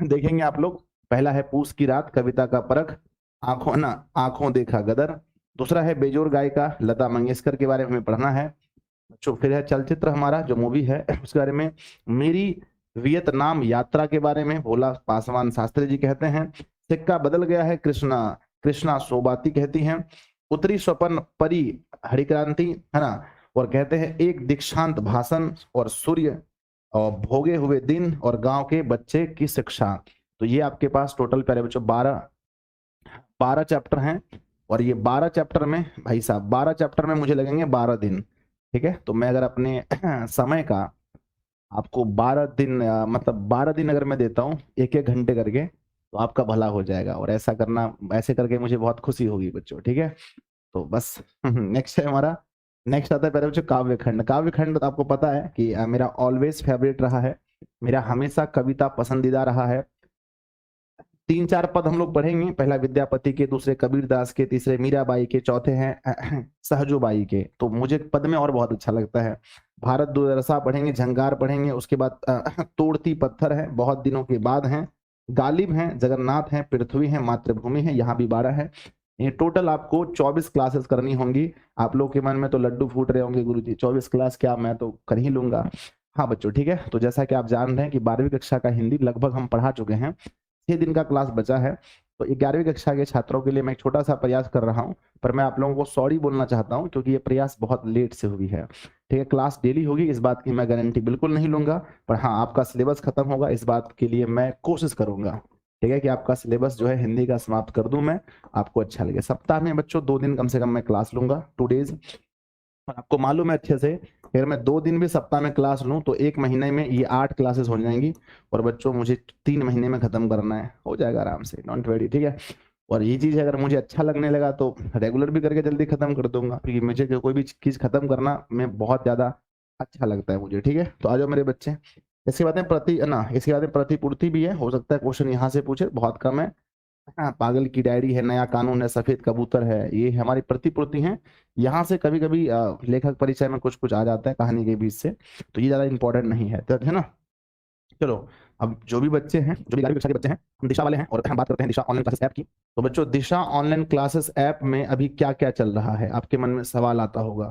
देखेंगे आप लोग। पहला है पूस की रात, कविता का परख, आंखों देखा गदर। दूसरा है बेजोर गायिका, लता मंगेशकर के बारे में हमें पढ़ना है। जो फिर है चलचित्र हमारा जो मूवी है उसके बारे में, मेरी वियतनाम यात्रा के बारे में भोला पासवान शास्त्री जी कहते हैं। सिक्का बदल गया है, कृष्णा कृष्णा सोबाती कहती हैं। उत्तरी स्वपन परी हरिक्रांति, है ना। और कहते हैं एक दीक्षांत भाषण, और सूर्य, और भोगे हुए दिन, और गांव के बच्चे की शिक्षा। तो ये आपके पास टोटल प्यारे बच्चों 12 चैप्टर हैं। और ये 12 चैप्टर में भाई साहब 12 चैप्टर में मुझे लगेंगे 12 दिन। ठीक है, तो मैं अगर अपने समय का आपको 12 दिन मतलब 12 दिन अगर मैं देता हूँ 1-1 घंटे करके, तो आपका भला हो जाएगा। और ऐसा करना, ऐसे करके मुझे बहुत खुशी होगी बच्चों। ठीक है, तो बस नेक्स्ट है हमारा, नेक्स्ट आता है पहले बच्चों काव्य खंड। काव्य खंड तो आपको पता है कि मेरा ऑलवेज फेवरेट रहा है, मेरा हमेशा कविता पसंदीदा रहा है। 3-4 पद हम लोग पढ़ेंगे, पहला विद्यापति के, दूसरे कबीरदास के, तीसरे मीराबाई के, चौथे हैं सहजोबाई के। तो मुझे पद में और बहुत अच्छा लगता है। भारत दुर्दशा पढ़ेंगे, झंकार पढ़ेंगे, उसके बाद तोड़ती पत्थर है, बहुत दिनों के बाद है, गालिब हैं, जगन्नाथ हैं, पृथ्वी है, मातृभूमि है, यहाँ भी 12 है। ये टोटल आपको 24 क्लासेस करनी होंगी। आप लोग के मन में तो लड्डू फूट रहे होंगे, गुरुजी 24 क्लास क्या, मैं तो कर ही लूंगा। हाँ बच्चों, ठीक है। तो जैसा कि आप जान रहे हैं कि 12वीं कक्षा का हिंदी लगभग हम पढ़ा चुके हैं, 6 दिन का क्लास बचा है। तो 11वीं कक्षा के छात्रों के लिए मैं एक छोटा सा प्रयास कर रहा हूं, पर मैं आप लोगों को सॉरी बोलना चाहता हूं क्योंकि ये प्रयास बहुत लेट से हुई है। ठीक है, क्लास डेली होगी, इस बात की मैं गारंटी बिल्कुल नहीं लूंगा, पर हाँ आपका सिलेबस खत्म होगा इस बात के लिए मैं कोशिश करूंगा। ठीक है, कि आपका सिलेबस जो है हिंदी का समाप्त कर दूं मैं, आपको अच्छा लगे। सप्ताह में बच्चों 2 दिन कम से कम मैं क्लास लूंगा, 2 डेज। और आपको मालूम है अच्छे से, अगर मैं 2 दिन भी सप्ताह में क्लास लूं तो 1 महीने में ये 8 क्लासेस हो जाएंगी। और बच्चों मुझे 3 महीने में खत्म करना है, हो जाएगा आराम से, डोंट वरी। ठीक है, और ये चीज अगर मुझे अच्छा लगने लगा तो रेगुलर भी करके जल्दी खत्म कर दूंगा, क्योंकि मुझे कोई भी चीज खत्म करना में बहुत ज्यादा अच्छा लगता है मुझे। ठीक है, तो आ जाओ मेरे बच्चे। इसके बाद में इसके बाद में प्रतिपूर्ति भी है, हो सकता है क्वेश्चन यहाँ से पूछे, बहुत कम है। हाँ, पागल की डायरी है, नया कानून है, सफेद कबूतर है, ये हमारी प्रतिपूर्ति है। यहाँ से कभी कभी लेखक परिचय में कुछ कुछ आ जाता है कहानी के बीच से, तो ये ज्यादा इंपॉर्टेंट नहीं है, तो है ना। चलो, अब जो भी बच्चे हैं, जो भी 11वीं कक्षा के बच्चे हैं, हम दिशा वाले हैं और हम बात करते हैं दिशा ऑनलाइन क्लासेस ऐप की। तो बच्चों दिशा ऑनलाइन क्लासेस ऐप में अभी क्या क्या चल रहा है, आपके मन में सवाल आता होगा।